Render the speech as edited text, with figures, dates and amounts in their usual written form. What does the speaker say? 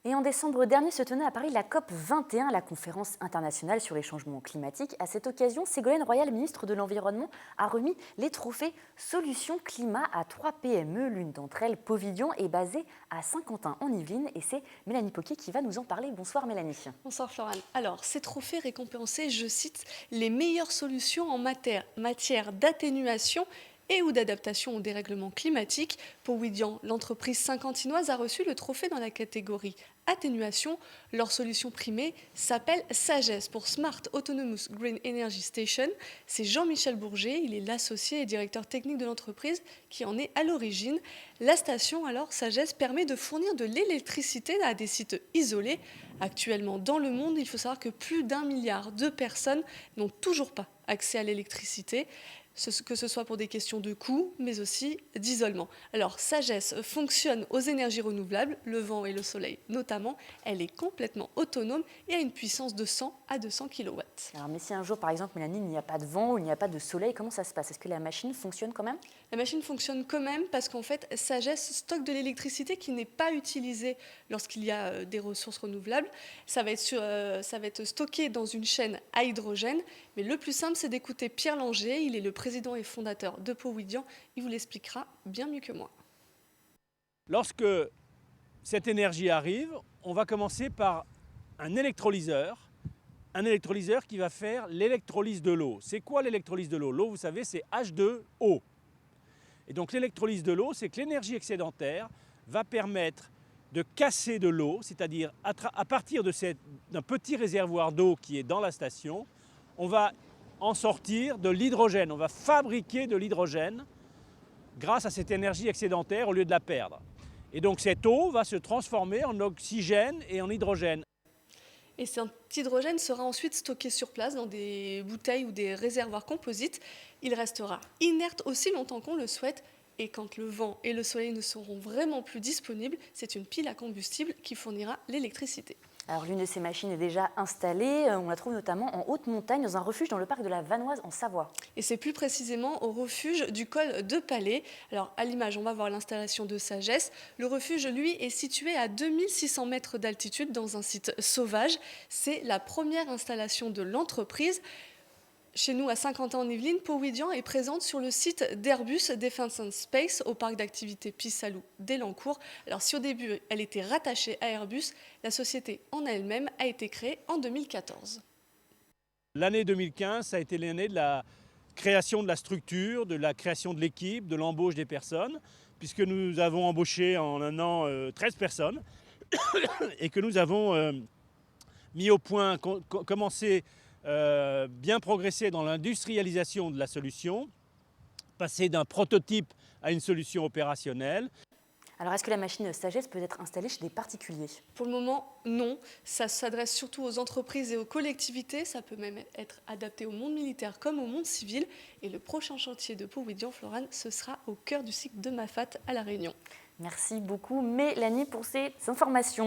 Et en décembre dernier se tenait à Paris la COP 21, la conférence internationale sur les changements climatiques. À cette occasion, Ségolène Royal, ministre de l'Environnement, a remis les trophées Solutions Climat à 3 PME. L'une d'entre elles, Povidion, est basée à Saint-Quentin en Yvelines et c'est Mélanie Poquet qui va nous en parler. Bonsoir Mélanie. Bonsoir Florane. Alors, ces trophées récompensaient, je cite, les meilleures solutions en matière d'atténuation et ou d'adaptation au dérèglement climatique. Pour Widian, l'entreprise saint-quentinoise a reçu le trophée dans la catégorie atténuation. Leur solution primée s'appelle Sagesse pour Smart Autonomous Green Energy Station. C'est Jean-Michel Bourget, il est l'associé et directeur technique de l'entreprise qui en est à l'origine. La station, alors Sagesse, permet de fournir de l'électricité à des sites isolés. Actuellement, dans le monde, il faut savoir que plus d'1 milliard de personnes n'ont toujours pas accès à l'électricité, que ce soit pour des questions de coût, mais aussi d'isolement. Alors, Sagesse fonctionne aux énergies renouvelables, le vent et le soleil notamment. Elle est complètement autonome et a une puissance de 100 à 200 kW. Alors, mais si un jour, par exemple, Mélanie, il n'y a pas de vent ou il n'y a pas de soleil, comment ça se passe? Est-ce que la machine fonctionne quand même? La machine fonctionne quand même parce qu'en fait, Sagesse stocke de l'électricité qui n'est pas utilisée lorsqu'il y a des ressources renouvelables. Ça va être stocké dans une chaîne à hydrogène. Mais le plus simple, c'est d'écouter Pierre Langer. Il est le président et fondateur de Powidian. Il vous l'expliquera bien mieux que moi. Lorsque cette énergie arrive, on va commencer par un électrolyseur qui va faire l'électrolyse de l'eau. C'est quoi l'électrolyse de l'eau? L'eau, vous savez, c'est H2O. Et donc l'électrolyse de l'eau, c'est que l'énergie excédentaire va permettre de casser de l'eau, c'est-à-dire à partir d'un petit réservoir d'eau qui est dans la station, on va en sortir de l'hydrogène, on va fabriquer de l'hydrogène grâce à cette énergie excédentaire au lieu de la perdre. Et donc cette eau va se transformer en oxygène et en hydrogène. Et cet hydrogène sera ensuite stocké sur place dans des bouteilles ou des réservoirs composites. Il restera inerte aussi longtemps qu'on le souhaite. Et quand le vent et le soleil ne seront vraiment plus disponibles, c'est une pile à combustible qui fournira l'électricité. Alors, l'une de ces machines est déjà installée. On la trouve notamment en haute montagne, dans un refuge dans le parc de la Vanoise, en Savoie. Et c'est plus précisément au refuge du col de Palais. Alors, à l'image, on va voir l'installation de Sagesse. Le refuge, lui, est situé à 2600 mètres d'altitude dans un site sauvage. C'est la première installation de l'entreprise. Chez nous, à Saint-Quentin-en-Yvelines, Powidian est présente sur le site d'Airbus Defence and Space au parc d'activités Pissalou d'Elancourt. Alors, si au début, elle était rattachée à Airbus, la société en elle-même a été créée en 2014. L'année 2015, ça a été l'année de la création de la structure, de la création de l'équipe, de l'embauche des personnes, puisque nous avons embauché en un an 13 personnes et que nous avons mis au point, commencé bien progresser dans l'industrialisation de la solution, passer d'un prototype à une solution opérationnelle. Alors, est-ce que la machine Sagesse peut être installée chez des particuliers? Pour le moment, non. Ça s'adresse surtout aux entreprises et aux collectivités. Ça peut même être adapté au monde militaire comme au monde civil. Et le prochain chantier de Powidian, Florane, ce sera au cœur du cycle de Mafat à La Réunion. Merci beaucoup Mélanie pour ces informations.